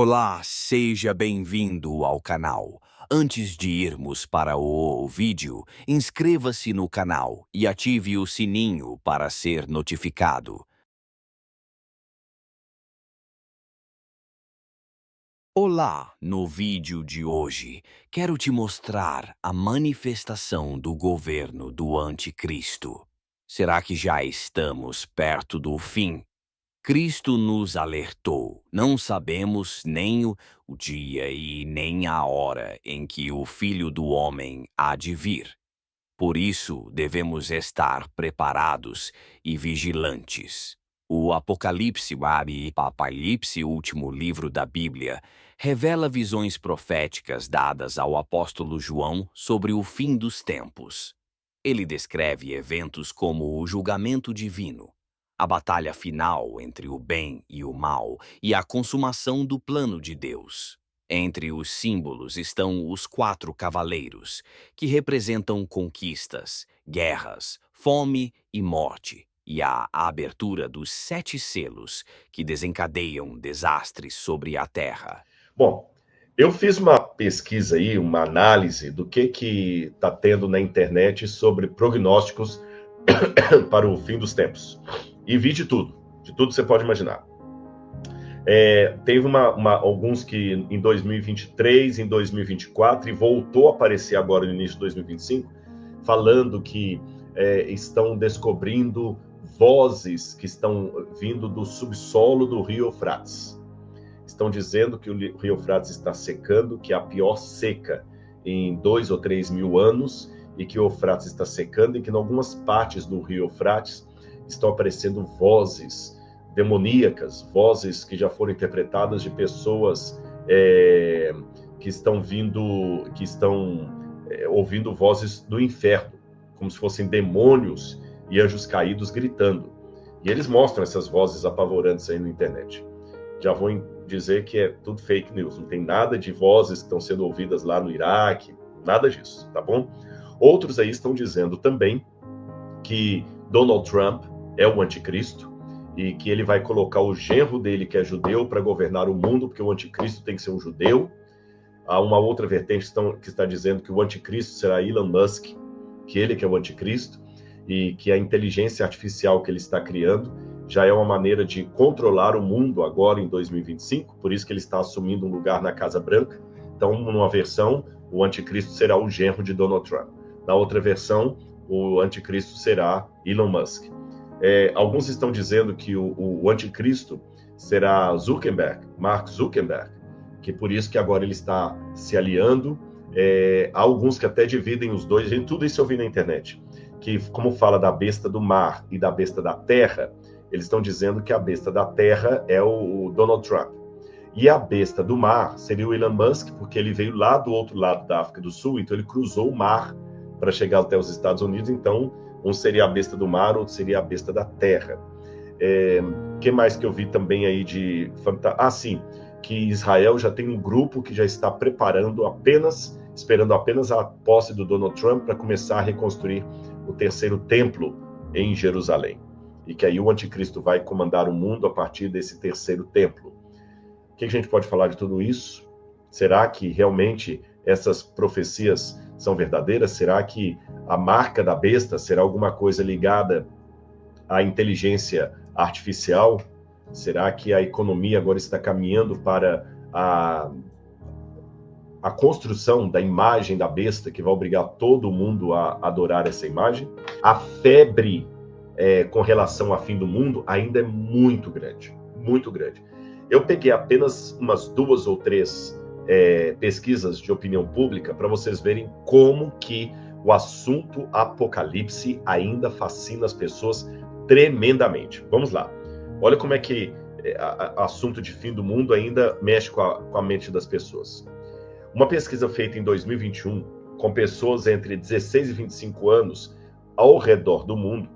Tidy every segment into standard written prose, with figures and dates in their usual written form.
Olá, seja bem-vindo ao canal. Antes de irmos para o vídeo, inscreva-se no canal e ative o sininho para ser notificado. Olá, no vídeo de hoje, quero te mostrar a manifestação do governo do Anticristo. Será que já estamos perto do fim? Cristo nos alertou: não sabemos nem o dia e nem a hora em que o Filho do Homem há de vir. Por isso, devemos estar preparados e vigilantes. O Apocalipse, o último livro da Bíblia, revela visões proféticas dadas ao apóstolo João sobre o fim dos tempos. Ele descreve eventos como o julgamento divino, a batalha final entre o bem e o mal e a consumação do plano de Deus. Entre os símbolos estão os 4 cavaleiros, que representam conquistas, guerras, fome e morte, e a abertura dos 7 selos, que desencadeiam desastres sobre a terra. Bom, eu fiz uma pesquisa aí, uma análise do que está tendo na internet sobre prognósticos para o fim dos tempos. E vi de tudo que você pode imaginar. Teve alguns que em 2023, em 2024, e voltou a aparecer agora no início de 2025, falando que estão descobrindo vozes que estão vindo do subsolo do Rio Eufrates. Estão dizendo que o Rio Eufrates está secando, que é a pior seca em 2 ou 3 mil anos, e que o Eufrates está secando, e que em algumas partes do Rio Eufrates estão aparecendo vozes demoníacas, vozes que já foram interpretadas de pessoas que estão ouvindo vozes do inferno, como se fossem demônios e anjos caídos gritando. E eles mostram essas vozes apavorantes aí na internet. Já vou dizer que é tudo fake news, não tem nada de vozes que estão sendo ouvidas lá no Iraque, nada disso, tá bom? Outros aí estão dizendo também que Donald Trump é o anticristo e que ele vai colocar o genro dele, que é judeu, para governar o mundo, porque o anticristo tem que ser um judeu. Há uma outra vertente que está dizendo que o anticristo será Elon Musk, que ele que é o anticristo, e que a inteligência artificial que ele está criando já é uma maneira de controlar o mundo agora em 2025, por isso que ele está assumindo um lugar na Casa Branca. Então, numa versão, o anticristo será o genro de Donald Trump. Na outra versão, o anticristo será Elon Musk. Alguns estão dizendo que o anticristo será Mark Zuckerberg, que por isso que agora ele está se aliando. Há alguns que até dividem os dois, tudo isso eu vi na internet, que como fala da besta do mar e da besta da terra, eles estão dizendo que a besta da terra é o Donald Trump. E a besta do mar seria o Elon Musk, porque ele veio lá do outro lado da África do Sul, então ele cruzou o mar para chegar até os Estados Unidos. Então, um seria a besta do mar, outro seria a besta da terra. Que mais que eu vi também aí de... sim, que Israel já tem um grupo que já está esperando apenas a posse do Donald Trump para começar a reconstruir o terceiro templo em Jerusalém. E que aí o anticristo vai comandar o mundo a partir desse terceiro templo. O que a gente pode falar de tudo isso? Será que realmente essas profecias são verdadeiras? Será que a marca da besta será alguma coisa ligada à inteligência artificial? Será que a economia agora está caminhando para a construção da imagem da besta, que vai obrigar todo mundo a adorar essa imagem? A febre com relação ao fim do mundo ainda é muito grande, muito grande. Eu peguei apenas umas 2 ou 3 pesquisas de opinião pública para vocês verem como que o assunto apocalipse ainda fascina as pessoas tremendamente. Vamos lá. Olha como é que assunto de fim do mundo ainda mexe com a mente das pessoas. Uma pesquisa feita em 2021 com pessoas entre 16 e 25 anos ao redor do mundo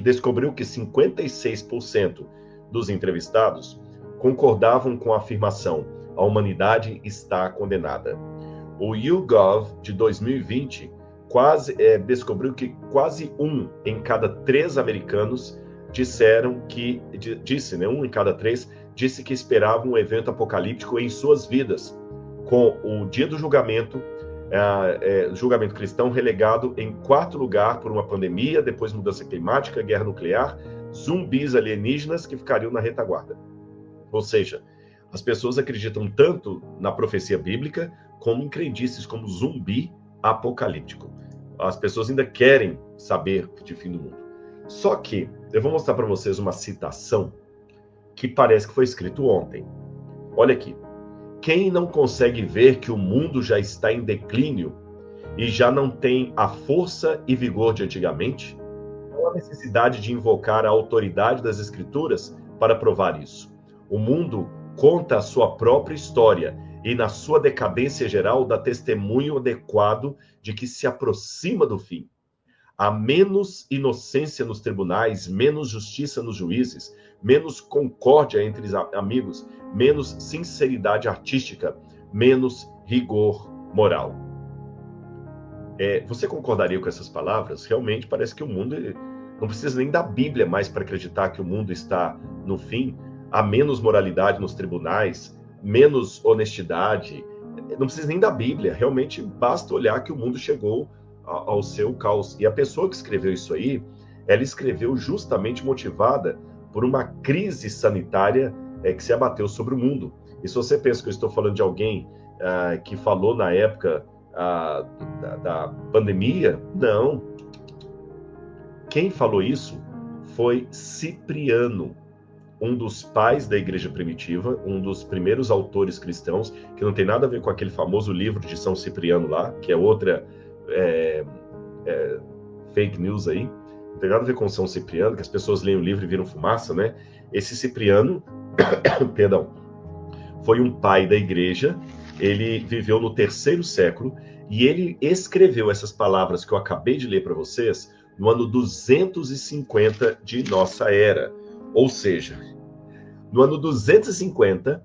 descobriu que 56% dos entrevistados concordavam com a afirmação: a humanidade está condenada. O YouGov de 2020 descobriu que quase 1 em cada 3 americanos um em cada 3 disse que esperava um evento apocalíptico em suas vidas, com o dia do julgamento, julgamento cristão relegado em quarto lugar por uma pandemia, depois mudança climática, guerra nuclear, zumbis alienígenas que ficariam na retaguarda. Ou seja, as pessoas acreditam tanto na profecia bíblica como em crendices como zumbi apocalíptico. As pessoas ainda querem saber de fim do mundo. Só que eu vou mostrar para vocês uma citação que parece que foi escrito ontem. Olha aqui. Quem não consegue ver que o mundo já está em declínio e já não tem a força e vigor de antigamente? Não há necessidade de invocar a autoridade das Escrituras para provar isso. O mundo conta a sua própria história e, na sua decadência geral, dá testemunho adequado de que se aproxima do fim. Há menos inocência nos tribunais, menos justiça nos juízes, menos concórdia entre amigos, menos sinceridade artística, menos rigor moral. Você concordaria com essas palavras? Realmente parece que o mundo não precisa nem da Bíblia mais para acreditar que o mundo está no fim. Há menos moralidade nos tribunais, menos honestidade. Não precisa nem da Bíblia. Realmente basta olhar que o mundo chegou ao seu caos. E a pessoa que escreveu isso aí, ela escreveu justamente motivada por uma crise sanitária que se abateu sobre o mundo. E se você pensa que eu estou falando de alguém que falou na época da pandemia, não. Quem falou isso foi Cipriano, um dos pais da igreja primitiva, um dos primeiros autores cristãos, que não tem nada a ver com aquele famoso livro de São Cipriano lá, que é outra fake news aí. Não tem nada a ver com São Cipriano, que as pessoas leem o livro e viram fumaça, né? Esse Cipriano, perdão, foi um pai da igreja, ele viveu no 3º século, e ele escreveu essas palavras que eu acabei de ler para vocês no ano 250 de nossa era. Ou seja, no ano 250,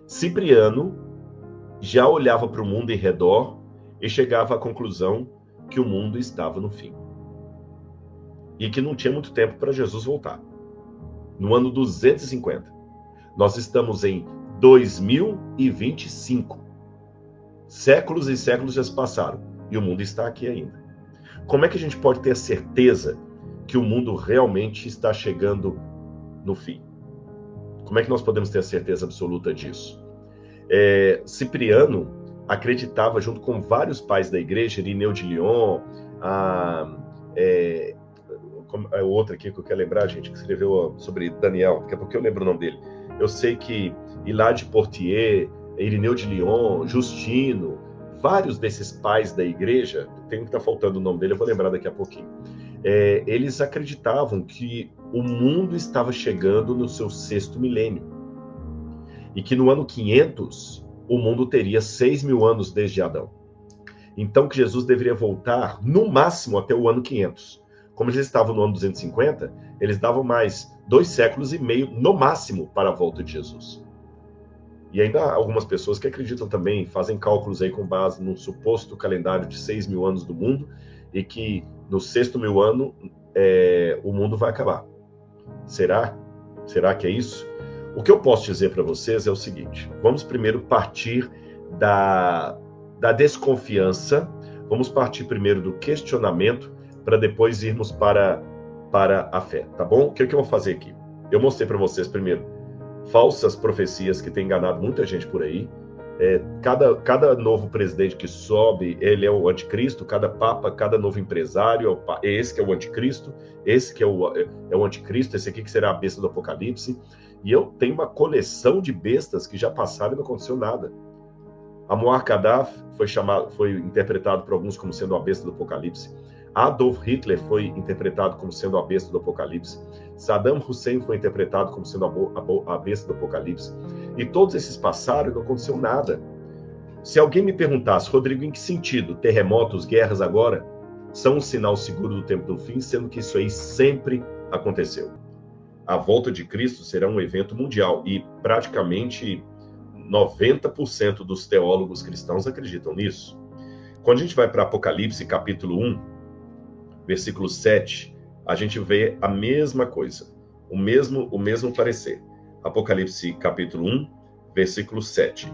Cipriano já olhava para o mundo em redor e chegava à conclusão que o mundo estava no fim. E que não tinha muito tempo para Jesus voltar. No ano 250. Nós estamos em 2025. Séculos e séculos já se passaram e o mundo está aqui ainda. Como é que a gente pode ter a certeza que o mundo realmente está chegando no fim? Como é que nós podemos ter a certeza absoluta disso? Cipriano acreditava, junto com vários pais da igreja, Irineu de Lyon, outra aqui que eu quero lembrar, gente, que escreveu sobre Daniel, daqui a pouco eu lembro o nome dele. Eu sei que Hilário de Poitiers, Irineu de Lyon, Justino, vários desses pais da igreja, tem que estar faltando o nome dele, eu vou lembrar daqui a pouquinho. Eles acreditavam que o mundo estava chegando no seu 6º milênio. E que no ano 500, o mundo teria 6.000 anos desde Adão. Então que Jesus deveria voltar, no máximo, até o ano 500. Como eles estavam no ano 250, eles davam mais 2 séculos e meio, no máximo, para a volta de Jesus. E ainda há algumas pessoas que acreditam também, fazem cálculos aí com base no suposto calendário de 6.000 anos do mundo, e que no 6º ano o mundo vai acabar. Será? Será que é isso? O que eu posso dizer para vocês é o seguinte: vamos primeiro partir da desconfiança, vamos partir primeiro do questionamento, para depois irmos para a fé, tá bom? O que eu vou fazer aqui? Eu mostrei para vocês primeiro falsas profecias que têm enganado muita gente por aí. Cada novo presidente que sobe, ele é o anticristo. Cada papa, cada novo empresário, esse que é o anticristo, esse que é o anticristo, esse aqui que será a besta do Apocalipse. E eu tenho uma coleção de bestas que já passaram e não aconteceu nada. Muammar Gaddafi foi interpretado por alguns como sendo a besta do Apocalipse. Adolf Hitler foi interpretado como sendo a besta do Apocalipse. Saddam Hussein foi interpretado como sendo a besta do Apocalipse. E todos esses passaram e não aconteceu nada. Se alguém me perguntasse, Rodrigo, em que sentido terremotos, guerras agora são um sinal seguro do tempo do fim, sendo que isso aí sempre aconteceu. A volta de Cristo será um evento mundial e praticamente 90% dos teólogos cristãos acreditam nisso. Quando a gente vai para Apocalipse, capítulo 1, versículo 7, a gente vê a mesma coisa, o mesmo parecer. Apocalipse capítulo 1, versículo 7.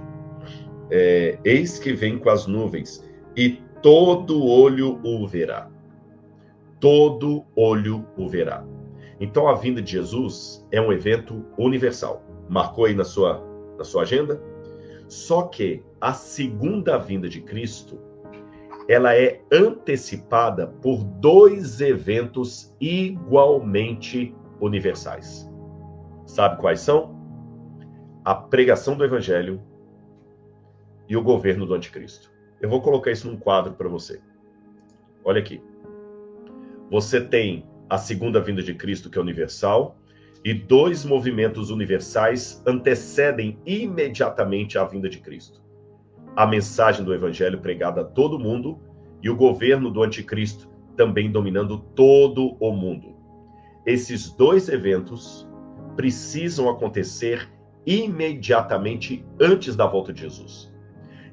Eis que vem com as nuvens, e todo olho o verá. Todo olho o verá. Então a vinda de Jesus é um evento universal. Marcou aí na sua agenda? Só que a segunda vinda de Cristo, ela é antecipada por dois eventos igualmente universais. Sabe quais são? A pregação do Evangelho e o governo do Anticristo. Eu vou colocar isso num quadro para você. Olha aqui. Você tem a segunda vinda de Cristo, que é universal, e dois movimentos universais antecedem imediatamente a vinda de Cristo. A mensagem do Evangelho pregada a todo mundo e o governo do Anticristo também dominando todo o mundo. Esses dois eventos precisam acontecer imediatamente antes da volta de Jesus.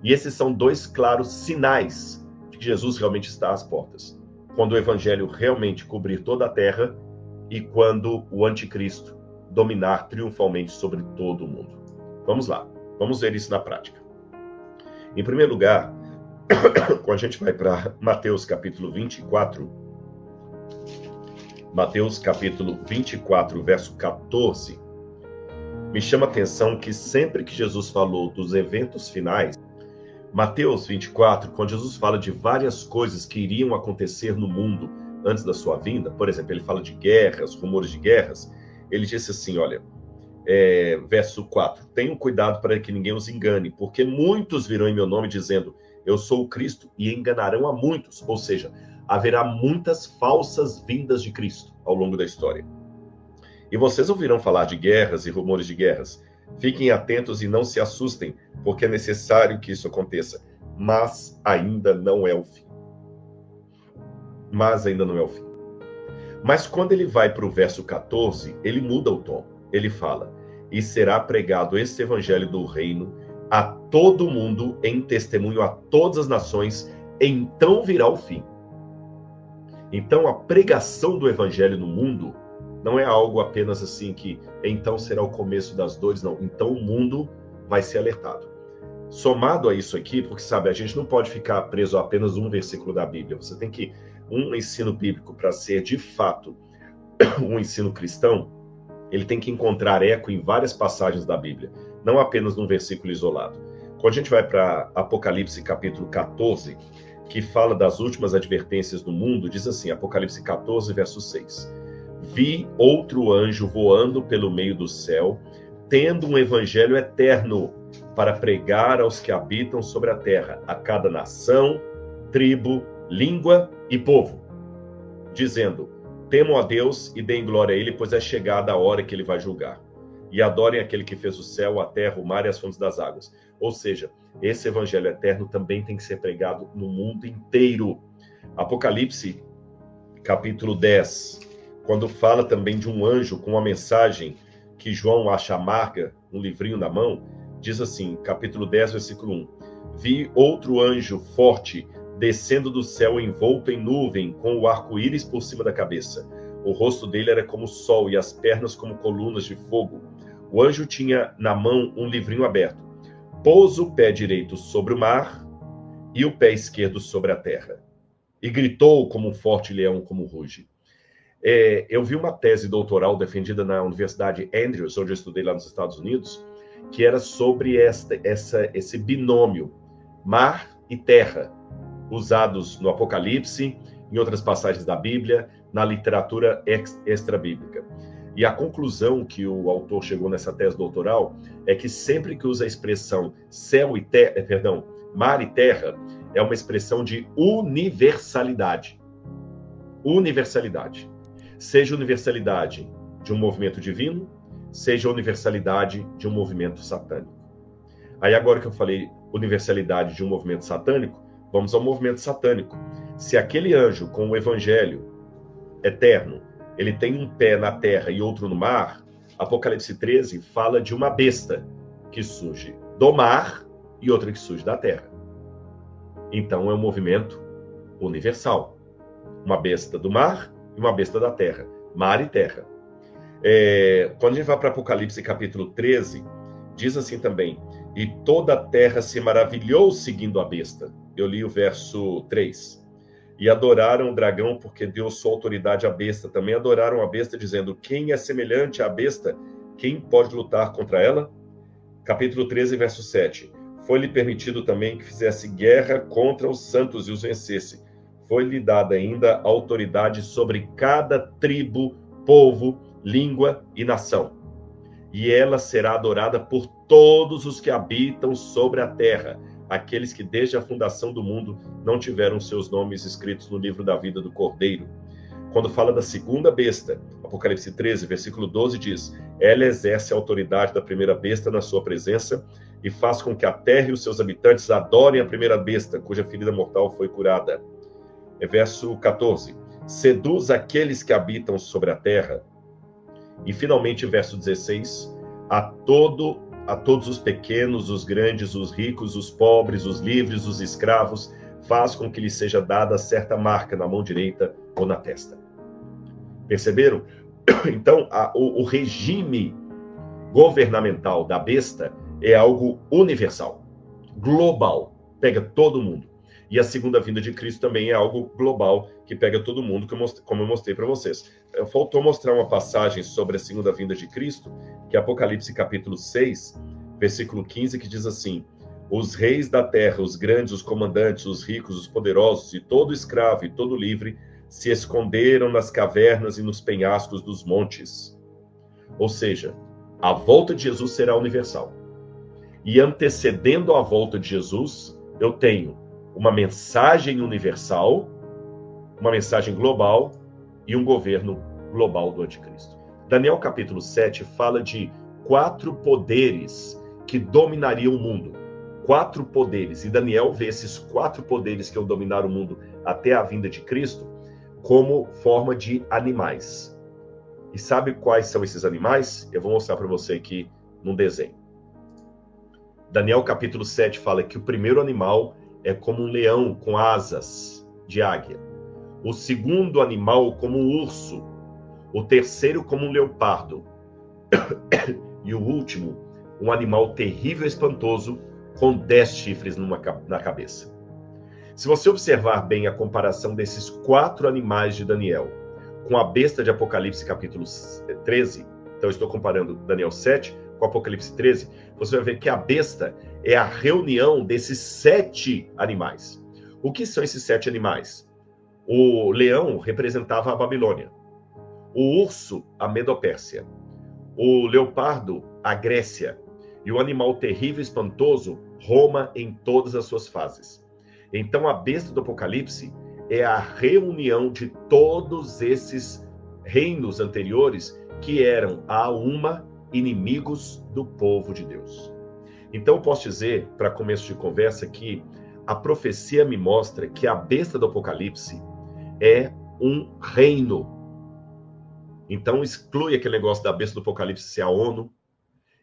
E esses são dois claros sinais de que Jesus realmente está às portas. Quando o Evangelho realmente cobrir toda a terra e quando o Anticristo dominar triunfalmente sobre todo o mundo. Vamos lá, vamos ver isso na prática. Em primeiro lugar, quando a gente vai para Mateus capítulo 24, Mateus capítulo 24, verso 14, me chama a atenção que sempre que Jesus falou dos eventos finais, Mateus 24, quando Jesus fala de várias coisas que iriam acontecer no mundo antes da sua vinda, por exemplo, ele fala de guerras, rumores de guerras, ele disse assim, olha, verso 4, tenham cuidado para que ninguém os engane, porque muitos virão em meu nome dizendo, eu sou o Cristo, e enganarão a muitos, ou seja, haverá muitas falsas vindas de Cristo ao longo da história. E vocês ouvirão falar de guerras e rumores de guerras. Fiquem atentos e não se assustem, porque é necessário que isso aconteça. Mas ainda não é o fim. Mas ainda não é o fim. Mas quando ele vai para o verso 14, ele muda o tom. Ele fala, e será pregado este evangelho do reino a todo mundo em testemunho a todas as nações, então virá o fim. Então a pregação do evangelho no mundo não é algo apenas assim que então será o começo das dores, não. Então o mundo vai ser alertado. Somado a isso aqui, porque sabe, a gente não pode ficar preso a apenas um versículo da Bíblia. Você tem que, um ensino bíblico para ser de fato um ensino cristão, ele tem que encontrar eco em várias passagens da Bíblia, não apenas num versículo isolado. Quando a gente vai para Apocalipse capítulo 14, que fala das últimas advertências do mundo, diz assim, Apocalipse 14, verso 6. Vi outro anjo voando pelo meio do céu, tendo um evangelho eterno para pregar aos que habitam sobre a terra, a cada nação, tribo, língua e povo, dizendo, temam a Deus e deem glória a Ele, pois é chegada a hora que Ele vai julgar. E adorem aquele que fez o céu, a terra, o mar e as fontes das águas. Ou seja, esse evangelho eterno também tem que ser pregado no mundo inteiro. Apocalipse, capítulo 10, quando fala também de um anjo com uma mensagem que João acha amarga, um livrinho na mão, diz assim, capítulo 10, versículo 1. Vi outro anjo forte descendo do céu envolto em nuvem, com o arco-íris por cima da cabeça. O rosto dele era como o sol e as pernas como colunas de fogo. O anjo tinha na mão um livrinho aberto. Pôs o pé direito sobre o mar e o pé esquerdo sobre a terra. E gritou como um forte leão, como ruge. Eu vi uma tese doutoral defendida na Universidade Andrews, onde eu estudei lá nos Estados Unidos, que era sobre esse binômio, mar e terra, usados no Apocalipse, em outras passagens da Bíblia, na literatura extra-bíblica. E a conclusão que o autor chegou nessa tese doutoral é que sempre que usa a expressão mar e terra, é uma expressão de universalidade. Universalidade. Seja universalidade de um movimento divino, seja universalidade de um movimento satânico. Aí agora que eu falei universalidade de um movimento satânico, vamos ao movimento satânico. Se aquele anjo com o evangelho eterno, ele tem um pé na terra e outro no mar, Apocalipse 13 fala de uma besta que surge do mar e outra que surge da terra. Então é um movimento universal. Uma besta do mar e uma besta da terra. Mar e terra. Quando a gente vai para Apocalipse capítulo 13, diz assim também: e toda a terra se maravilhou seguindo a besta. Eu li o verso 3. E adoraram o dragão, porque deu sua autoridade à besta. Também adoraram a besta, dizendo: quem é semelhante à besta? Quem pode lutar contra ela? Capítulo 13, verso 7. Foi-lhe permitido também que fizesse guerra contra os santos e os vencesse. Foi-lhe dada ainda autoridade sobre cada tribo, povo, língua e nação. E ela será adorada por todos os que habitam sobre a terra, aqueles que desde a fundação do mundo não tiveram seus nomes escritos no livro da vida do Cordeiro. Quando fala da segunda besta, Apocalipse 13, versículo 12 diz: ela exerce a autoridade da primeira besta na sua presença e faz com que a terra e os seus habitantes adorem a primeira besta, cuja ferida mortal foi curada. Verso 14: seduz aqueles que habitam sobre a terra. E finalmente, verso 16: a todos os pequenos, os grandes, os ricos, os pobres, os livres, os escravos, faz com que lhes seja dada certa marca na mão direita ou na testa. Perceberam? Então, o regime governamental da besta é algo universal, global, pega todo mundo. E a segunda vinda de Cristo também é algo global, que pega todo mundo, como eu mostrei para vocês. Faltou mostrar uma passagem sobre a segunda vinda de Cristo, que é Apocalipse capítulo 6, versículo 15, que diz assim: os reis da terra, os grandes, os comandantes, os ricos, os poderosos, e todo escravo e todo livre, se esconderam nas cavernas e nos penhascos dos montes. Ou seja, a volta de Jesus será universal. E antecedendo a volta de Jesus, eu tenho uma mensagem universal, uma mensagem global e um governo global do anticristo. Daniel capítulo 7 fala de 4 poderes que dominariam o mundo. 4 poderes. E Daniel vê esses 4 poderes que vão dominar o mundo até a vinda de Cristo como forma de animais. E sabe quais são esses animais? Eu vou mostrar para você aqui num desenho. Daniel capítulo 7 fala que o primeiro animal é como um leão com asas de águia. O segundo animal como um urso. O terceiro como um leopardo. E o último, um animal terrível e espantoso com 10 chifres na cabeça. Se você observar bem a comparação desses 4 animais de Daniel com a besta de Apocalipse capítulo 13, então eu estou comparando Daniel 7 com Apocalipse 13, você vai ver que a besta é a reunião desses 7 animais. O que são esses 7 animais? O leão representava a Babilônia, o urso, a Medopérsia, o leopardo, a Grécia, e o animal terrível e espantoso, Roma em todas as suas fases. Então a besta do Apocalipse é a reunião de todos esses reinos anteriores que eram a uma inimigos do povo de Deus. Então eu posso dizer, para começo de conversa, que a profecia me mostra que a besta do Apocalipse é um reino. Então exclui aquele negócio da besta do Apocalipse ser a ONU,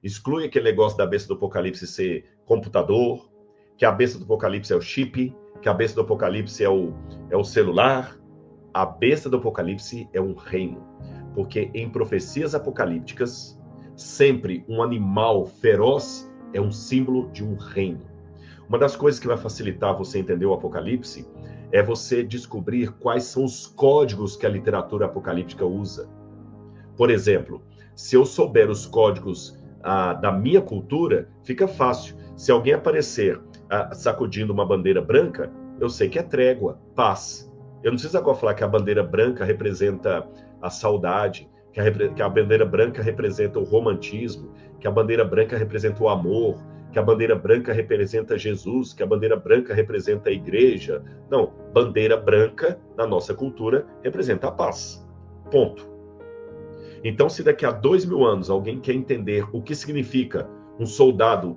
exclui aquele negócio da besta do Apocalipse ser computador, que a besta do Apocalipse é o chip, que a besta do Apocalipse é o celular. A besta do Apocalipse é um reino. Porque em profecias apocalípticas, sempre um animal feroz é um símbolo de um reino. Uma das coisas que vai facilitar você entender o Apocalipse é você descobrir quais são os códigos que a literatura apocalíptica usa. Por exemplo, se eu souber os códigos da minha cultura, fica fácil. Se alguém aparecer sacudindo uma bandeira branca, eu sei que é trégua, paz. Eu não preciso agora falar que a bandeira branca representa a saudade, que a bandeira branca representa o romantismo, que a bandeira branca representa o amor, que a bandeira branca representa Jesus, que a bandeira branca representa a igreja. Não, bandeira branca, na nossa cultura, representa a paz. Ponto. Então, se daqui a 2000 anos alguém quer entender o que significa um soldado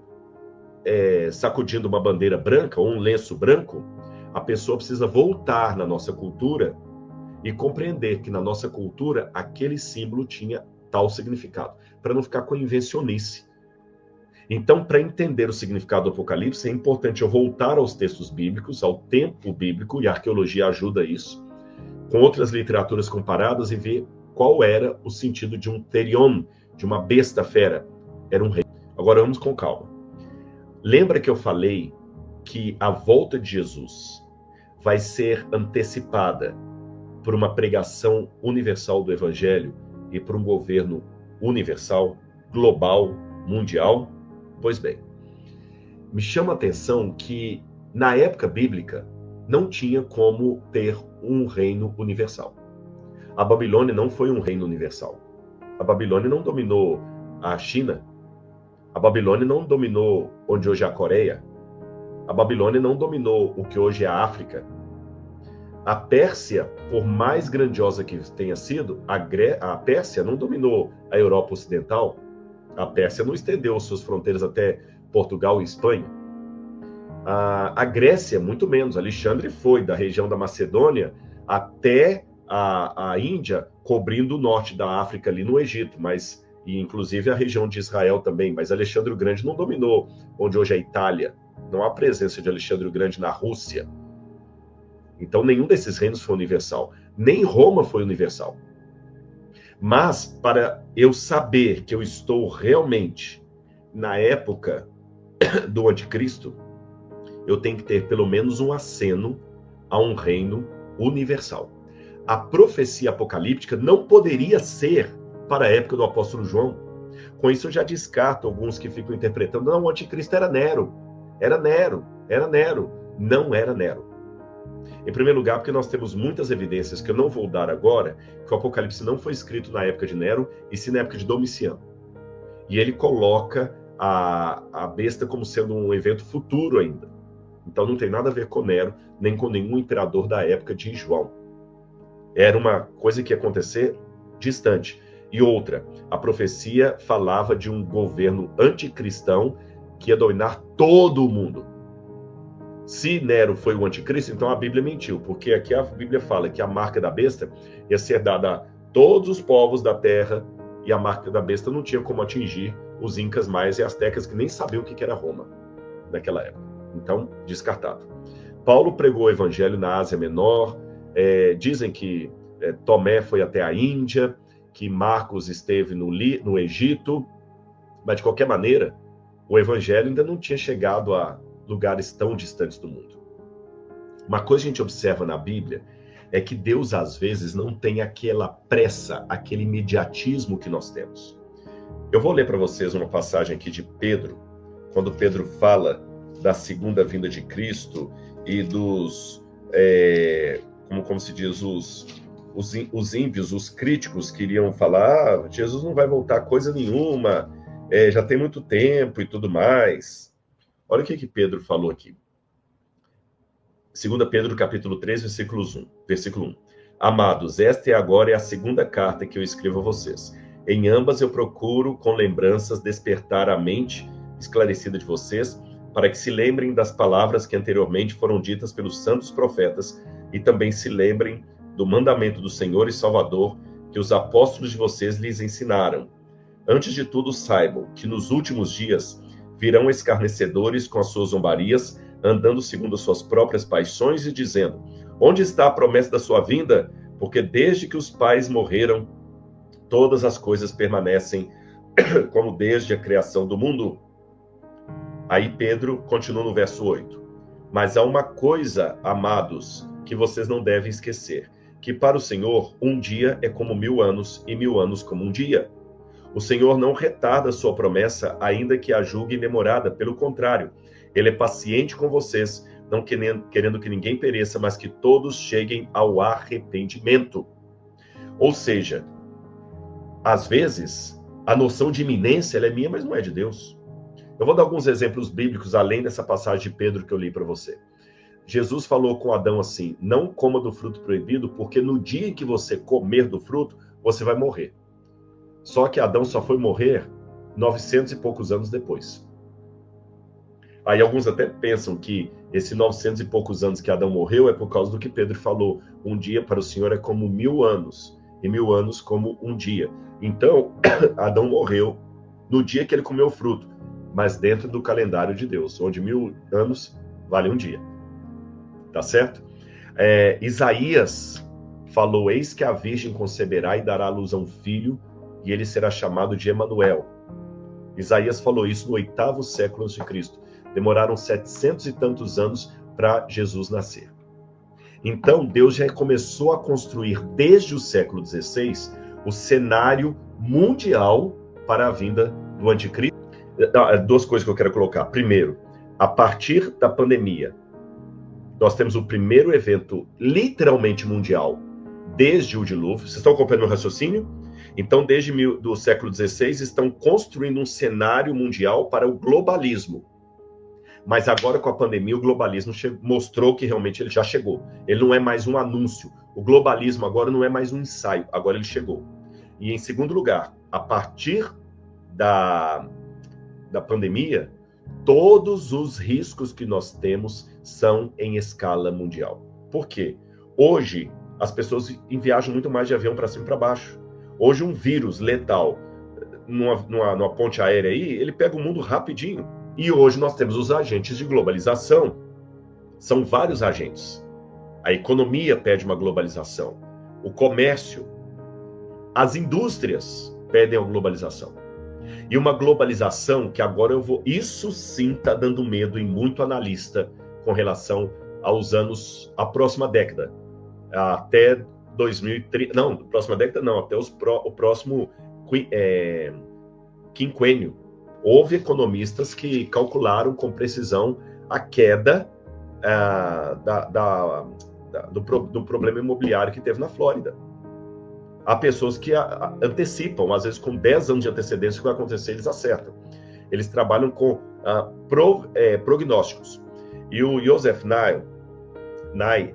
sacudindo uma bandeira branca ou um lenço branco, a pessoa precisa voltar na nossa cultura e compreender que na nossa cultura aquele símbolo tinha tal significado, para não ficar com invencionice. Então, para entender o significado do Apocalipse, é importante eu voltar aos textos bíblicos, ao tempo bíblico, e a arqueologia ajuda isso, com outras literaturas comparadas e ver qual era o sentido de um terion, de uma besta fera. Era um rei. Agora vamos com calma. Lembra que eu falei que a volta de Jesus vai ser antecipada por uma pregação universal do Evangelho e por um governo universal, global, mundial? Pois bem, me chama a atenção que na época bíblica não tinha como ter um reino universal. A Babilônia não foi um reino universal. A Babilônia não dominou a China. A Babilônia não dominou onde hoje é a Coreia. A Babilônia não dominou o que hoje é a África. A Pérsia, por mais grandiosa que tenha sido, a Pérsia não dominou a Europa Ocidental. A Pérsia não estendeu suas fronteiras até Portugal e Espanha. A Grécia, muito menos. Alexandre foi da região da Macedônia até a Índia, cobrindo o norte da África ali no Egito, e inclusive a região de Israel também. Mas Alexandre o Grande não dominou onde hoje é a Itália. Não há presença de Alexandre o Grande na Rússia. Então, nenhum desses reinos foi universal. Nem Roma foi universal. Mas, para eu saber que eu estou realmente na época do anticristo, eu tenho que ter pelo menos um aceno a um reino universal. A profecia apocalíptica não poderia ser para a época do apóstolo João. Com isso, eu já descarto alguns que ficam interpretando: não, o anticristo era Nero. Era Nero. Era Nero. Não era Nero. Em primeiro lugar, porque nós temos muitas evidências que eu não vou dar agora, que o Apocalipse não foi escrito na época de Nero, e sim na época de Domiciano. E ele coloca a besta como sendo um evento futuro ainda. Então não tem nada a ver com Nero, nem com nenhum imperador da época de João. Era uma coisa que ia acontecer distante. E outra, a profecia falava de um governo anticristão que ia dominar todo o mundo. Se Nero foi o anticristo, então a Bíblia mentiu, porque aqui a Bíblia fala que a marca da besta ia ser dada a todos os povos da terra, e a marca da besta não tinha como atingir os incas, maias e astecas, que nem sabiam o que era Roma naquela época. Então, descartado. Paulo pregou o evangelho na Ásia Menor, dizem que Tomé foi até a Índia, que Marcos esteve no Egito, mas de qualquer maneira, o evangelho ainda não tinha chegado a lugares tão distantes do mundo. Uma coisa que a gente observa na Bíblia é que Deus, às vezes, não tem aquela pressa, aquele imediatismo que nós temos. Eu vou ler para vocês uma passagem aqui de Pedro, quando Pedro fala da segunda vinda de Cristo e dos, como se diz, os ímpios, os críticos que iriam falar: Jesus não vai voltar coisa nenhuma, já tem muito tempo e tudo mais. Olha o que Pedro falou aqui. 2 Pedro, capítulo 3, versículo 1. Amados, esta é agora a segunda carta que eu escrevo a vocês. Em ambas eu procuro, com lembranças, despertar a mente esclarecida de vocês, para que se lembrem das palavras que anteriormente foram ditas pelos santos profetas e também se lembrem do mandamento do Senhor e Salvador que os apóstolos de vocês lhes ensinaram. Antes de tudo, saibam que nos últimos dias virão escarnecedores com as suas zombarias, andando segundo as suas próprias paixões e dizendo: onde está a promessa da sua vinda? Porque desde que os pais morreram, todas as coisas permanecem como desde a criação do mundo. Aí Pedro continua no verso 8. Mas há uma coisa, amados, que vocês não devem esquecer, que para o Senhor um dia é como 1000 anos e 1000 anos como um dia. O Senhor não retarda a sua promessa, ainda que a julgue demorada. Pelo contrário, ele é paciente com vocês, não querendo que ninguém pereça, mas que todos cheguem ao arrependimento. Ou seja, às vezes, a noção de iminência ela é minha, mas não é de Deus. Eu vou dar alguns exemplos bíblicos, além dessa passagem de Pedro que eu li para você. Jesus falou com Adão assim: não coma do fruto proibido, porque no dia em que você comer do fruto, você vai morrer. Só que Adão só foi morrer 900 e poucos anos depois. Aí alguns até pensam que esse 900 e poucos anos que Adão morreu é por causa do que Pedro falou: um dia para o Senhor é como 1000 anos, e 1000 anos como um dia. Então, Adão morreu no dia que ele comeu o fruto, mas dentro do calendário de Deus, onde 1000 anos vale um dia. Tá certo? Isaías falou: eis que a virgem conceberá e dará à luz a um filho, e ele será chamado de Emanuel. Isaías falou isso no 8º século a.C. Demoraram 700 e tantos anos para Jesus nascer. Então, Deus já começou a construir, desde o século XVI, o cenário mundial para a vinda do anticristo. Duas coisas que eu quero colocar. Primeiro, a partir da pandemia, nós temos o primeiro evento literalmente mundial desde o dilúvio. Vocês estão acompanhando o raciocínio? Então, desde do século XVI, estão construindo um cenário mundial para o globalismo. Mas agora, com a pandemia, o globalismo mostrou que realmente ele já chegou. Ele não é mais um anúncio. O globalismo agora não é mais um ensaio. Agora ele chegou. E, em segundo lugar, a partir da pandemia, todos os riscos que nós temos são em escala mundial. Por quê? Hoje, as pessoas viajam muito mais de avião para cima e para baixo. Hoje, um vírus letal numa ponte aérea aí, ele pega o mundo rapidinho. E hoje nós temos os agentes de globalização. São vários agentes. A economia pede uma globalização. O comércio. As indústrias pedem a globalização. E uma globalização que agora isso sim está dando medo em muito analista com relação aos anos, a próxima década. Até 2030. Não, próxima década não, até o próximo quinquênio. Houve economistas que calcularam com precisão a queda do problema imobiliário que teve na Flórida. Há pessoas que antecipam, às vezes com 10 anos de antecedência, o que vai acontecer, eles acertam. Eles trabalham com prognósticos. E o Joseph Nye,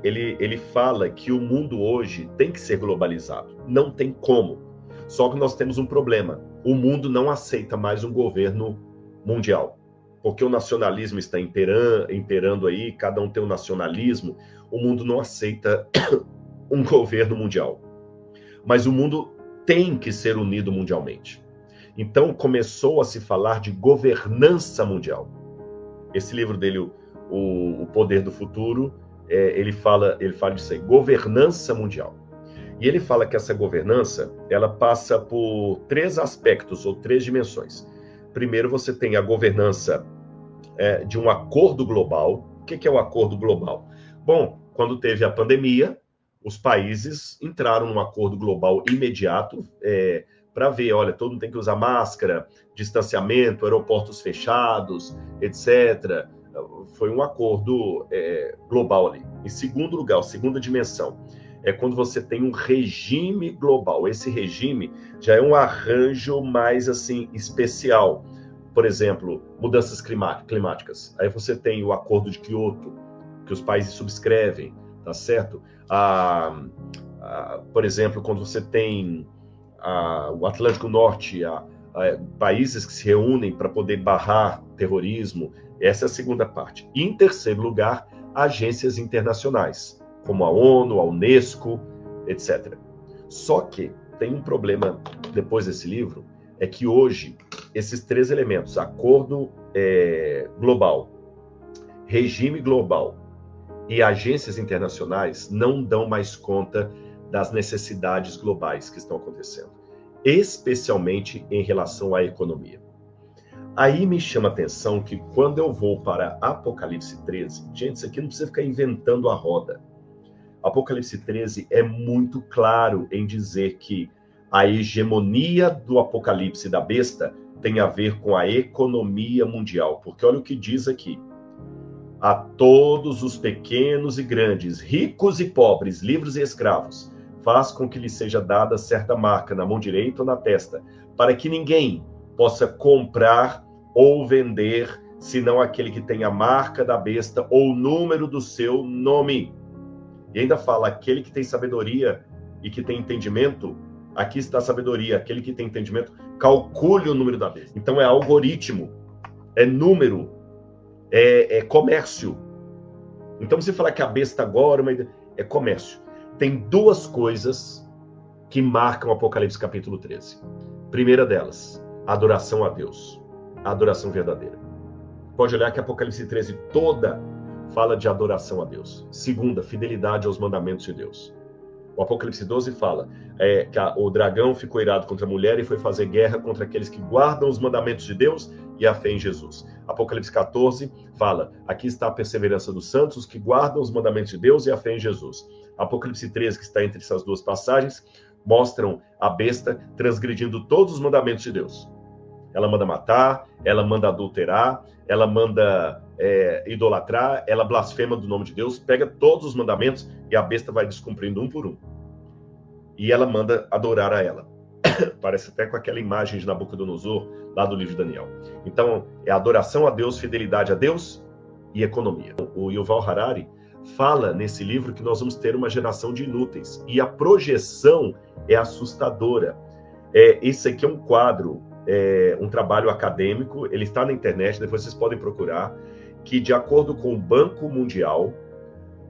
ele fala que o mundo hoje tem que ser globalizado. Não tem como. Só que nós temos um problema. O mundo não aceita mais um governo mundial. Porque o nacionalismo está imperando aí, cada um tem um nacionalismo. O mundo não aceita um governo mundial. Mas o mundo tem que ser unido mundialmente. Então começou a se falar de governança mundial. Esse livro dele, O Poder do Futuro, ele fala disso aí, governança mundial. E ele fala que essa governança, ela passa por 3 aspectos ou 3 dimensões. Primeiro, você tem a governança de um acordo global. O que é o acordo global? Bom, quando teve a pandemia, os países entraram num acordo global imediato para ver, olha, todo mundo tem que usar máscara, distanciamento, aeroportos fechados, etc. Foi um acordo global ali. Em segundo lugar, a segunda dimensão, é quando você tem um regime global. Esse regime já é um arranjo mais assim especial. Por exemplo, mudanças climáticas. Aí você tem o Acordo de Kyoto, que os países subscrevem, tá certo? Por exemplo, quando você tem o Atlântico Norte, países que se reúnem para poder barrar terrorismo, essa é a segunda parte. E, em terceiro lugar, agências internacionais, como a ONU, a Unesco, etc. Só que tem um problema depois desse livro, é que hoje esses 3 elementos, acordo global, regime global e agências internacionais, não dão mais conta das necessidades globais que estão acontecendo, especialmente em relação à economia. Aí me chama a atenção que quando eu vou para Apocalipse 13, gente, isso aqui não precisa ficar inventando a roda. Apocalipse 13 é muito claro em dizer que a hegemonia do Apocalipse da besta tem a ver com a economia mundial. Porque olha o que diz aqui. A todos os pequenos e grandes, ricos e pobres, livres e escravos, faz com que lhe seja dada certa marca na mão direita ou na testa, para que ninguém possa comprar ou vender, senão aquele que tem a marca da besta ou o número do seu nome. E ainda fala, aquele que tem sabedoria e que tem entendimento, aqui está a sabedoria, aquele que tem entendimento, calcule o número da besta. Então é algoritmo, é número, é comércio. Então você falar que a besta agora é comércio. Tem 2 coisas que marcam o Apocalipse capítulo 13. Primeira delas, a adoração a Deus, a adoração verdadeira. Pode olhar que Apocalipse 13 toda fala de adoração a Deus. Segunda, fidelidade aos mandamentos de Deus. O Apocalipse 12 fala que o dragão ficou irado contra a mulher e foi fazer guerra contra aqueles que guardam os mandamentos de Deus e a fé em Jesus. Apocalipse 14 fala, aqui está a perseverança dos santos, os que guardam os mandamentos de Deus e a fé em Jesus. Apocalipse 13, que está entre essas duas passagens, mostram a besta transgredindo todos os mandamentos de Deus. Ela manda matar, ela manda adulterar, ela manda idolatrar, ela blasfema do nome de Deus, pega todos os mandamentos e a besta vai descumprindo um por um. E ela manda adorar a ela. Parece até com aquela imagem de Nabucodonosor, lá do livro de Daniel. Então, é adoração a Deus, fidelidade a Deus e economia. O Yuval Harari fala nesse livro que nós vamos ter uma geração de inúteis. E a projeção é assustadora. Esse aqui é um quadro, um trabalho acadêmico, ele está na internet, depois vocês podem procurar, que de acordo com o Banco Mundial,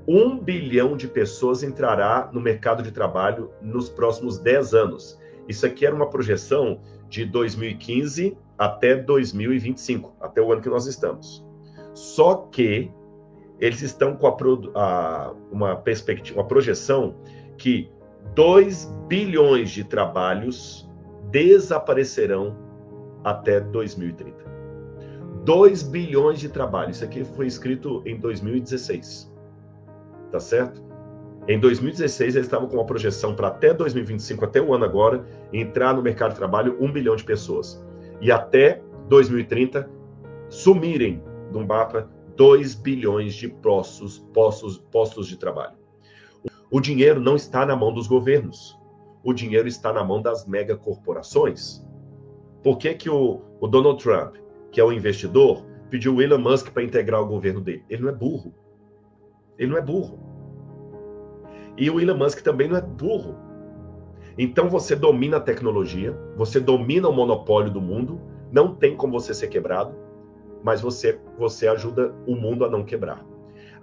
1 bilhão de pessoas entrará no mercado de trabalho nos próximos 10 anos. Isso aqui era uma projeção de 2015 até 2025, até o ano que nós estamos. Só que eles estão com uma perspectiva, uma projeção que 2 bilhões de trabalhos desaparecerão até 2030. 2 bilhões de trabalhos. Isso aqui foi escrito em 2016. Tá certo? Em 2016, eles estavam com uma projeção para até 2025, até o ano agora, entrar no mercado de trabalho 1 bilhão de pessoas. E até 2030, sumirem do mapa 2 bilhões de postos de trabalho. O dinheiro não está na mão dos governos. O dinheiro está na mão das megacorporações. Por que que o Donald Trump, que é o investidor, pediu o Elon Musk para integrar o governo dele? Ele não é burro. Ele não é burro. E o Elon Musk também não é burro. Então você domina a tecnologia, você domina o monopólio do mundo, não tem como você ser quebrado, mas você ajuda o mundo a não quebrar.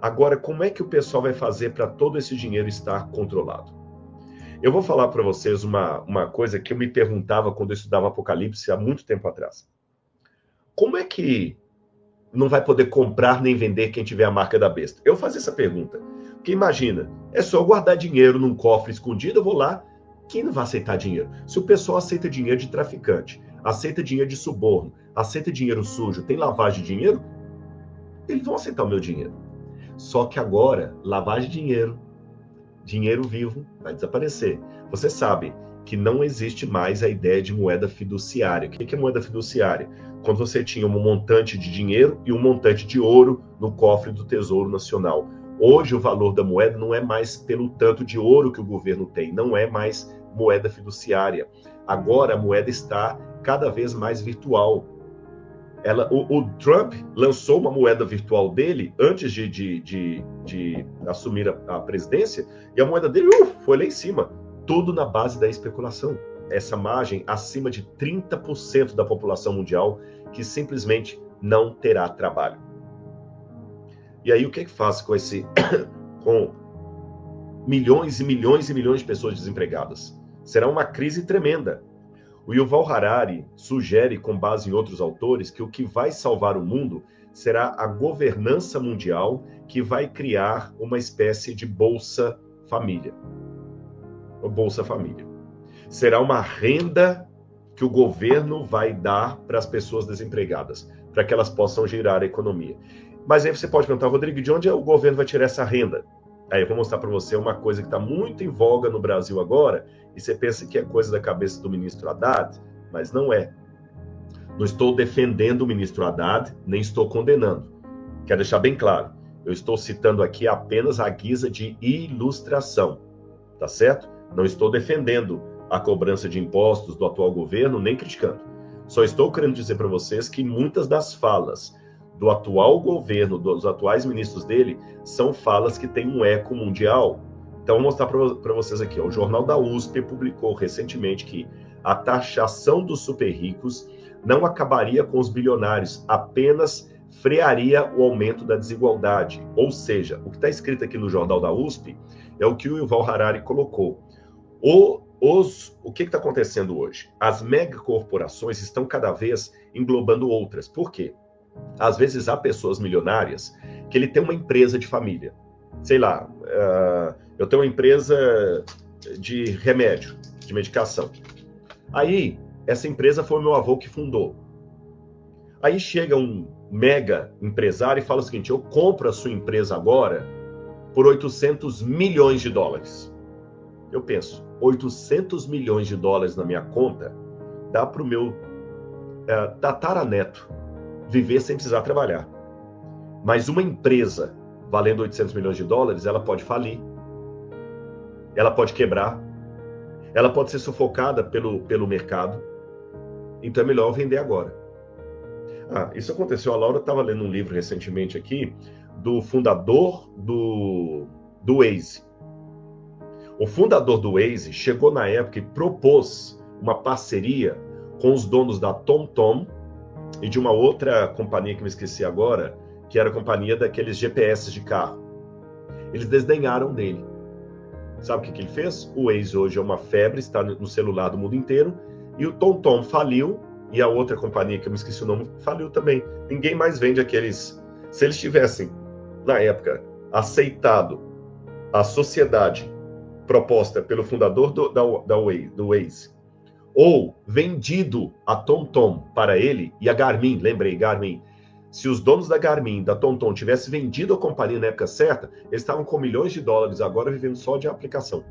Agora, como é que o pessoal vai fazer para todo esse dinheiro estar controlado? Eu vou falar para vocês uma coisa que eu me perguntava quando eu estudava Apocalipse há muito tempo atrás. Como é que não vai poder comprar nem vender quem tiver a marca da besta? Eu fazia essa pergunta. Porque imagina, é só guardar dinheiro num cofre escondido, eu vou lá, quem não vai aceitar dinheiro? Se o pessoal aceita dinheiro de traficante, aceita dinheiro de suborno, aceita dinheiro sujo, tem lavagem de dinheiro, eles vão aceitar o meu dinheiro. Só que agora, lavagem de dinheiro vivo, vai desaparecer. Você sabe que não existe mais a ideia de moeda fiduciária. O que é moeda fiduciária? Quando você tinha um montante de dinheiro e um montante de ouro no cofre do Tesouro Nacional. Hoje o valor da moeda não é mais pelo tanto de ouro que o governo tem, não é mais moeda fiduciária. Agora a moeda está cada vez mais virtual. O Trump lançou uma moeda virtual dele antes de assumir a presidência, e a moeda dele foi lá em cima. Tudo na base da especulação. Essa margem acima de 30% da população mundial que simplesmente não terá trabalho. E aí o que faz com milhões e milhões e milhões de pessoas desempregadas? Será uma crise tremenda. O Yuval Harari sugere, com base em outros autores, que o que vai salvar o mundo será a governança mundial que vai criar uma espécie de Bolsa Família. O Bolsa Família. Será uma renda que o governo vai dar para as pessoas desempregadas, para que elas possam girar a economia. Mas aí você pode perguntar, Rodrigo, de onde o governo vai tirar essa renda? Aí eu vou mostrar para você uma coisa que está muito em voga no Brasil agora, e você pensa que é coisa da cabeça do ministro Haddad, mas não é. Não estou defendendo o ministro Haddad, nem estou condenando. Quero deixar bem claro, eu estou citando aqui apenas a guisa de ilustração, tá certo? Não estou defendendo a cobrança de impostos do atual governo, nem criticando. Só estou querendo dizer para vocês que muitas das falas do atual governo, dos atuais ministros dele, são falas que têm um eco mundial. Então, vou mostrar para vocês aqui. O Jornal da USP publicou recentemente que a taxação dos super ricos não acabaria com os bilionários, apenas frearia o aumento da desigualdade. Ou seja, o que está escrito aqui no Jornal da USP é o que o Yuval Harari colocou. O que está acontecendo hoje? As megacorporações estão cada vez englobando outras. Por quê? Às vezes há pessoas milionárias que ele tem uma empresa de família. Sei lá, eu tenho uma empresa de remédio, de medicação. Aí, essa empresa foi o meu avô que fundou. Aí chega um mega empresário e fala o seguinte: eu compro a sua empresa agora por 800 milhões de dólares. Eu penso, 800 milhões de dólares na minha conta dá para o meu tataraneto viver sem precisar trabalhar. Mas uma empresa valendo 800 milhões de dólares, ela pode falir, ela pode quebrar, ela pode ser sufocada pelo mercado. Então é melhor vender agora. Isso aconteceu. A Laura estava lendo um livro recentemente aqui do fundador do Waze. O fundador do Waze chegou na época e propôs uma parceria com os donos da TomTom e de uma outra companhia que me esqueci agora, que era a companhia daqueles GPS de carro. Eles desdenharam dele. Sabe o que ele fez? O Waze hoje é uma febre, está no celular do mundo inteiro, e o TomTom faliu, e a outra companhia, que eu me esqueci o nome, faliu também. Ninguém mais vende aqueles... Se eles tivessem, na época, aceitado a sociedade proposta pelo fundador do Waze, ou vendido a TomTom para ele, e a Garmin, lembrei, Garmin, se os donos da Garmin, da TomTom, tivessem vendido a companhia na época certa, eles estavam com milhões de dólares agora vivendo só de aplicação.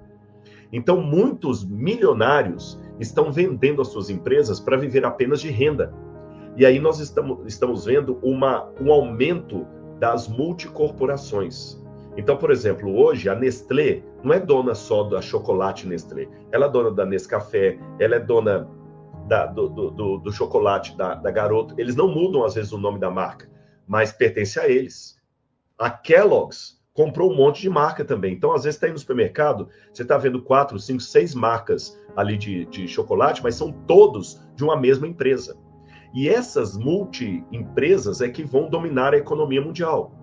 Então, muitos milionários estão vendendo as suas empresas para viver apenas de renda. E aí nós estamos vendo um aumento das multicorporações. Então, por exemplo, hoje a Nestlé não é dona só da chocolate Nestlé. Ela é dona da Nescafé, ela é dona do chocolate da Garoto. Eles não mudam, às vezes, o nome da marca, mas pertence a eles. A Kellogg's comprou um monte de marca também. Então, às vezes, está aí no supermercado, você está vendo 4, 5, 6 marcas ali de chocolate, mas são todos de uma mesma empresa. E essas multi-empresas é que vão dominar a economia mundial.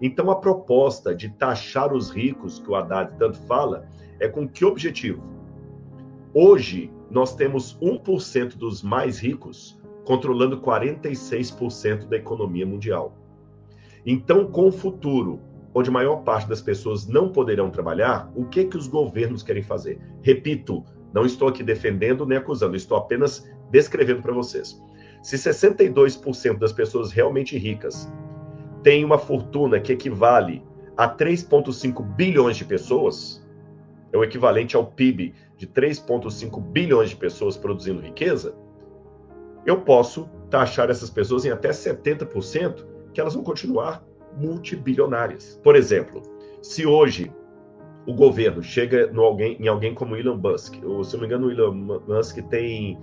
Então, a proposta de taxar os ricos, que o Haddad tanto fala, é com que objetivo? Hoje, nós temos 1% dos mais ricos controlando 46% da economia mundial. Então, com o futuro, onde a maior parte das pessoas não poderão trabalhar, o que os governos querem fazer? Repito, não estou aqui defendendo nem acusando, estou apenas descrevendo para vocês. Se 62% das pessoas realmente ricas têm uma fortuna que equivale a 3,5 bilhões de pessoas, é o equivalente ao PIB de 3,5 bilhões de pessoas produzindo riqueza, eu posso taxar essas pessoas em até 70%, que elas vão continuar multibilionárias. Por exemplo, se hoje o governo chega em alguém como Elon Musk, ou se não me engano, o Elon Musk tem,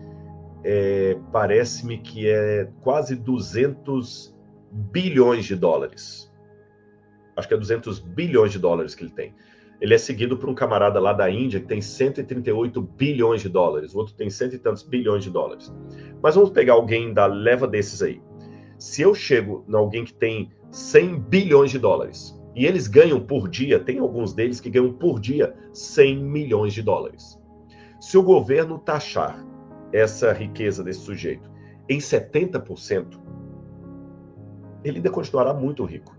parece-me que é quase 200 bilhões de dólares. Acho que é 200 bilhões de dólares que ele tem. Ele é seguido por um camarada lá da Índia que tem 138 bilhões de dólares. O outro tem cento e tantos bilhões de dólares. Mas vamos pegar alguém da leva desses aí. Se eu chego em alguém que tem 100 bilhões de dólares e eles ganham por dia, tem alguns deles que ganham por dia 100 milhões de dólares. Se o governo taxar essa riqueza desse sujeito em 70%, ele ainda continuará muito rico.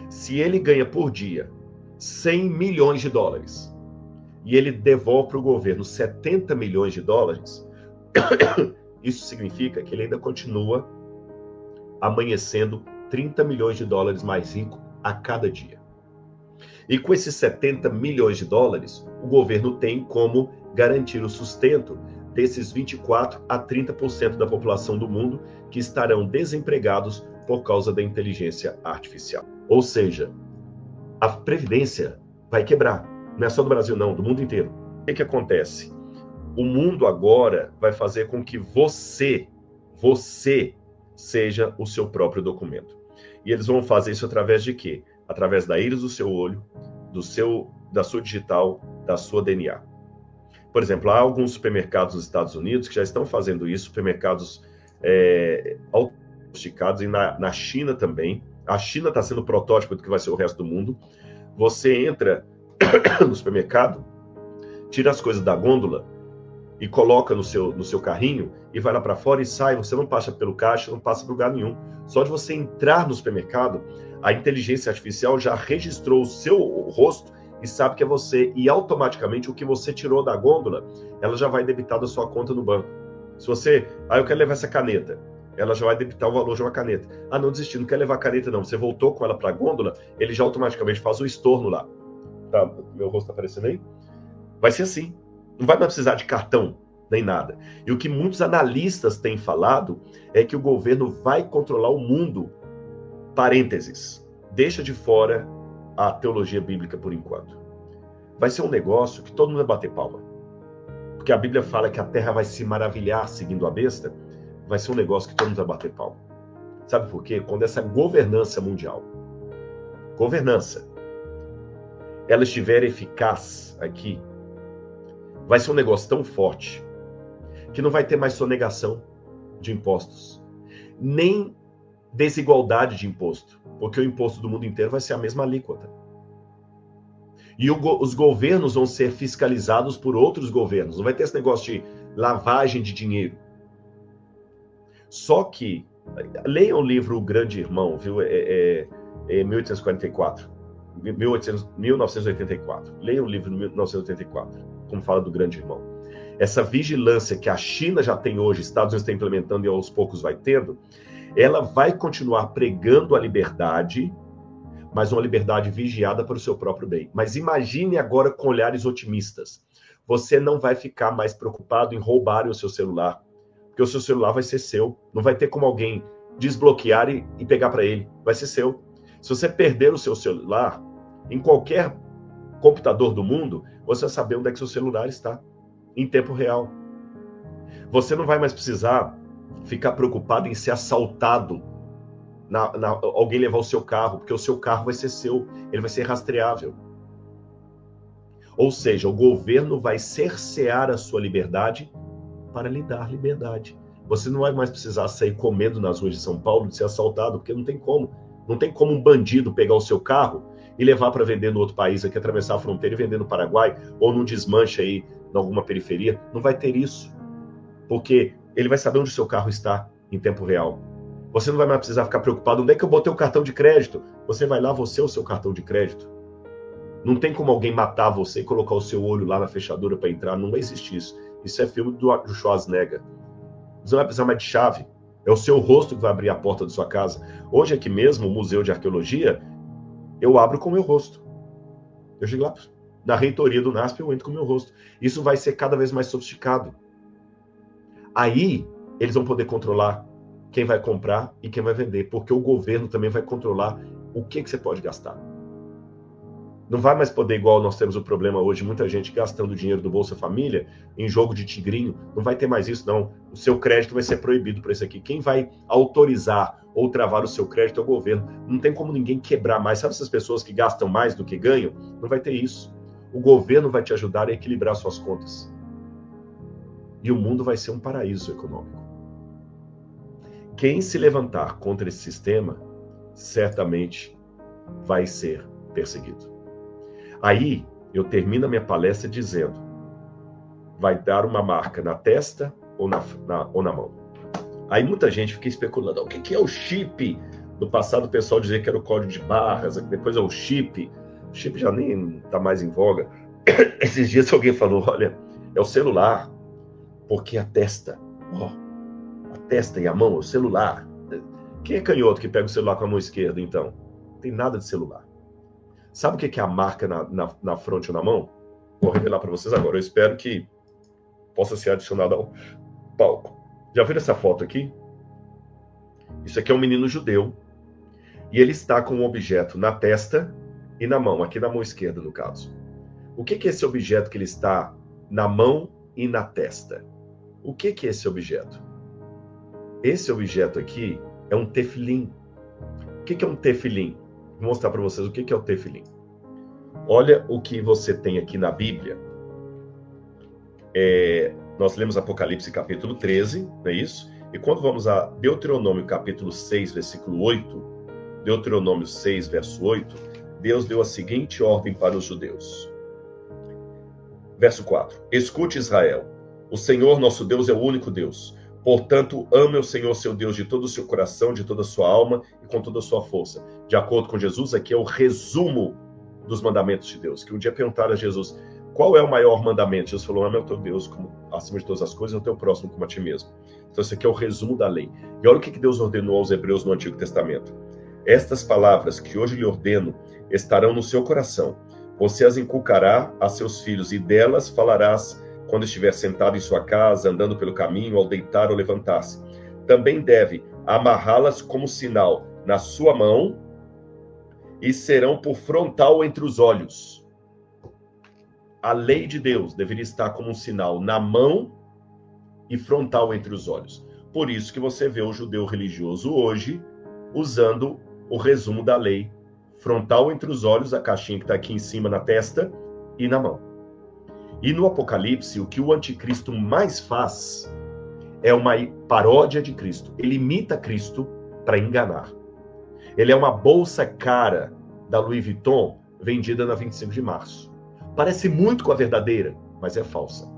Se ele ganha por dia 100 milhões de dólares e ele devolve para o governo 70 milhões de dólares, isso significa que ele ainda continua amanhecendo 30 milhões de dólares mais rico a cada dia. E com esses 70 milhões de dólares, o governo tem como garantir o sustento desses 24 a 30% da população do mundo que estarão desempregados por causa da inteligência artificial. Ou seja, a Previdência vai quebrar. Não é só do Brasil, não, do mundo inteiro. O que acontece? O mundo agora vai fazer com que você seja o seu próprio documento. E eles vão fazer isso através de quê? Através da íris do seu olho, da sua digital, da sua DNA. Por exemplo, há alguns supermercados nos Estados Unidos que já estão fazendo isso, supermercados autenticados, e na China também. A China está sendo o protótipo do que vai ser o resto do mundo. Você entra no supermercado, tira as coisas da gôndola e coloca no seu carrinho e vai lá para fora e sai. Você não passa pelo caixa, não passa por lugar nenhum. Só de você entrar no supermercado, a inteligência artificial já registrou o seu rosto e sabe que é você, e automaticamente o que você tirou da gôndola, ela já vai debitar da sua conta no banco. Se você, eu quero levar essa caneta, ela já vai debitar o valor de uma caneta. Não desisti, não quer levar a caneta não, você voltou com ela para a gôndola, ele já automaticamente faz o estorno lá. Tá, meu rosto tá aparecendo aí? Vai ser assim, não vai mais precisar de cartão, nem nada. E o que muitos analistas têm falado é que o governo vai controlar o mundo, parênteses, deixa de fora a teologia bíblica por enquanto. Vai ser um negócio que todo mundo vai bater palma. Porque a Bíblia fala que a terra vai se maravilhar seguindo a besta, vai ser um negócio que todo mundo vai bater palma. Sabe por quê? Quando essa governança mundial, ela estiver eficaz aqui, vai ser um negócio tão forte que não vai ter mais sonegação de impostos, nem desigualdade de imposto, porque o imposto do mundo inteiro vai ser a mesma alíquota. E os governos vão ser fiscalizados por outros governos. Não vai ter esse negócio de lavagem de dinheiro. Só que, leiam o livro O Grande Irmão, viu? 1844. 1984. Leiam o livro de 1984, como fala do Grande Irmão. Essa vigilância que a China já tem hoje, Estados Unidos está implementando e aos poucos vai tendo, ela vai continuar pregando a liberdade, mas uma liberdade vigiada para o seu próprio bem. Mas imagine agora com olhares otimistas. Você não vai ficar mais preocupado em roubar o seu celular, porque o seu celular vai ser seu. Não vai ter como alguém desbloquear e pegar para ele. Vai ser seu. Se você perder o seu celular, em qualquer computador do mundo, você vai saber onde é que seu celular está, em tempo real. Você não vai mais precisar ficar preocupado em ser assaltado, alguém levar o seu carro, porque o seu carro vai ser seu, ele vai ser rastreável. Ou seja, o governo vai cercear a sua liberdade para lhe dar liberdade. Você não vai mais precisar sair comendo nas ruas de São Paulo de ser assaltado, porque não tem como. Não tem como um bandido pegar o seu carro e levar para vender no outro país, aqui atravessar a fronteira e vender no Paraguai, ou num desmanche aí, em alguma periferia. Não vai ter isso, porque ele vai saber onde o seu carro está em tempo real. Você não vai mais precisar ficar preocupado, onde é que eu botei o cartão de crédito? Você vai lá, você é o seu cartão de crédito. Não tem como alguém matar você e colocar o seu olho lá na fechadura para entrar, não vai existir isso. Isso é filme do Schwarzenegger. Você não vai precisar mais de chave. É o seu rosto que vai abrir a porta da sua casa. Hoje aqui mesmo, o Museu de Arqueologia, eu abro com o meu rosto. Eu chego lá, na reitoria do NASP, eu entro com o meu rosto. Isso vai ser cada vez mais sofisticado. Aí, eles vão poder controlar quem vai comprar e quem vai vender, porque o governo também vai controlar o que você pode gastar. Não vai mais poder, igual nós temos o problema hoje, muita gente gastando dinheiro do Bolsa Família em jogo de tigrinho. Não vai ter mais isso, não. O seu crédito vai ser proibido por isso aqui. Quem vai autorizar ou travar o seu crédito é o governo. Não tem como ninguém quebrar mais. Sabe essas pessoas que gastam mais do que ganham? Não vai ter isso. O governo vai te ajudar a equilibrar suas contas. E o mundo vai ser um paraíso econômico. Quem se levantar contra esse sistema, certamente vai ser perseguido. Aí, eu termino a minha palestra dizendo, vai dar uma marca na testa ou na mão. Aí muita gente fica especulando, o que é o chip? No passado o pessoal dizia que era o código de barras, depois é o chip. O chip já nem está mais em voga. Esses dias alguém falou, olha, é o celular, porque a testa e a mão, o celular. Quem é canhoto que pega o celular com a mão esquerda, então? Não tem nada de celular. Sabe o que é a marca na fronte ou na mão? Vou revelar para vocês agora. Eu espero que possa ser adicionado ao palco. Já viram essa foto aqui? Isso aqui é um menino judeu. E ele está com um objeto na testa e na mão. Aqui na mão esquerda, no caso. O que é esse objeto que ele está na mão e na testa? O que é esse objeto? Esse objeto aqui é um tefilim. O que é um tefilim? Vou mostrar para vocês o que é o tefilim. Olha o que você tem aqui na Bíblia. Nós lemos Apocalipse capítulo 13, não é isso? E quando vamos a Deuteronômio capítulo 6, versículo 8, Deuteronômio 6, verso 8, Deus deu a seguinte ordem para os judeus. Verso 4. Escute, Israel, o Senhor nosso Deus é o único Deus. Portanto, ame o Senhor seu Deus de todo o seu coração, de toda a sua alma e com toda a sua força. De acordo com Jesus, aqui é o resumo dos mandamentos de Deus, que um dia perguntaram a Jesus, qual é o maior mandamento? Jesus falou, ame ao teu Deus como, acima de todas as coisas, e ao teu próximo como a ti mesmo. Então, esse aqui é o resumo da lei. E olha o que Deus ordenou aos hebreus no Antigo Testamento. Estas palavras que hoje lhe ordeno estarão no seu coração. Você as inculcará a seus filhos, e delas falarás quando estiver sentado em sua casa, andando pelo caminho, ao deitar ou levantar-se. Também deve amarrá-las como sinal na sua mão, e serão por frontal entre os olhos. A lei de Deus deveria estar como um sinal na mão e frontal entre os olhos. Por isso que você vê o judeu religioso hoje usando o resumo da lei, frontal entre os olhos, a caixinha que está aqui em cima na testa e na mão. E no Apocalipse, o que o anticristo mais faz é uma paródia de Cristo. Ele imita Cristo para enganar. Ele é uma bolsa cara da Louis Vuitton vendida na 25 de março. Parece muito com a verdadeira, mas é falsa.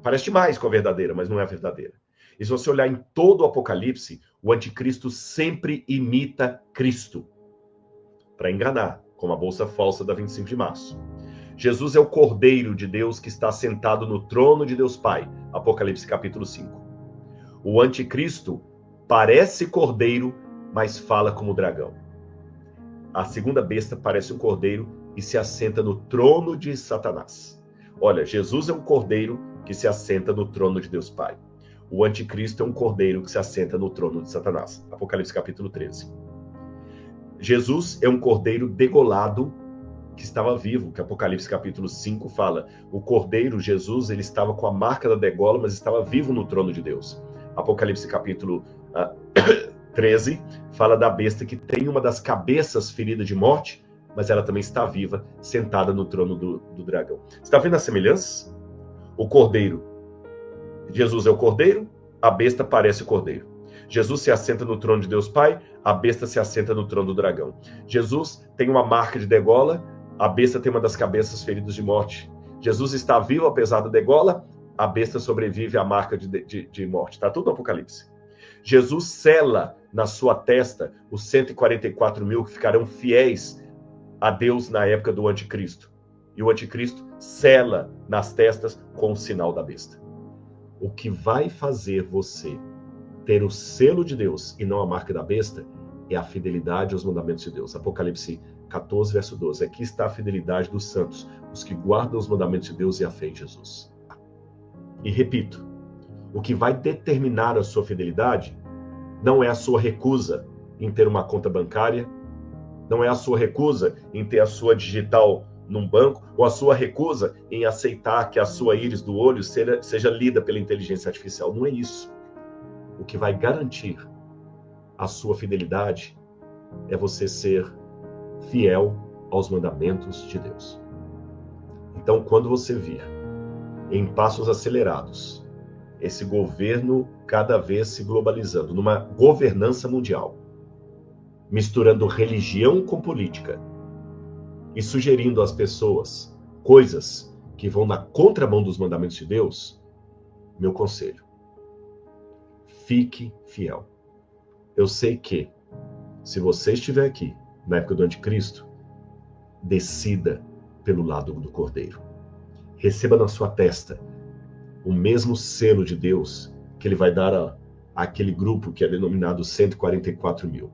Parece demais com a verdadeira, mas não é a verdadeira. E se você olhar em todo o Apocalipse, o anticristo sempre imita Cristo para enganar, como a bolsa falsa da 25 de março. Jesus é o Cordeiro de Deus que está sentado no trono de Deus Pai. Apocalipse capítulo 5. O anticristo parece cordeiro, mas fala como dragão. A segunda besta parece um cordeiro e se assenta no trono de Satanás. Olha, Jesus é um cordeiro que se assenta no trono de Deus Pai. O anticristo é um cordeiro que se assenta no trono de Satanás. Apocalipse capítulo 13. Jesus é um cordeiro degolado que estava vivo, que Apocalipse capítulo 5 fala. O cordeiro, Jesus, ele estava com a marca da degola, mas estava vivo no trono de Deus. Apocalipse capítulo 13 fala da besta que tem uma das cabeças ferida de morte, mas ela também está viva, sentada no trono do dragão. Você está vendo as semelhanças? O cordeiro, Jesus é o cordeiro, a besta parece o cordeiro. Jesus se assenta no trono de Deus Pai, a besta se assenta no trono do dragão. Jesus tem uma marca de degola, a besta tem uma das cabeças feridas de morte. Jesus está vivo apesar da degola, a besta sobrevive à marca de morte. Está tudo no Apocalipse. Jesus sela na sua testa os 144 mil que ficarão fiéis a Deus na época do anticristo. E o anticristo sela nas testas com o sinal da besta. O que vai fazer você ter o selo de Deus e não a marca da besta é a fidelidade aos mandamentos de Deus. Apocalipse 14, verso 12. Aqui está a fidelidade dos santos, os que guardam os mandamentos de Deus e a fé em Jesus. E repito, o que vai determinar a sua fidelidade não é a sua recusa em ter uma conta bancária, não é a sua recusa em ter a sua digital num banco, ou a sua recusa em aceitar que a sua íris do olho seja lida pela inteligência artificial. Não é isso. O que vai garantir a sua fidelidade é você ser fiel aos mandamentos de Deus. Então, quando você vir em passos acelerados esse governo cada vez se globalizando, numa governança mundial, misturando religião com política e sugerindo às pessoas coisas que vão na contramão dos mandamentos de Deus, meu conselho: fique fiel. Eu sei que, se você estiver aqui, na época do anticristo, decida pelo lado do Cordeiro. Receba na sua testa o mesmo selo de Deus que ele vai dar àquele grupo que é denominado 144 mil.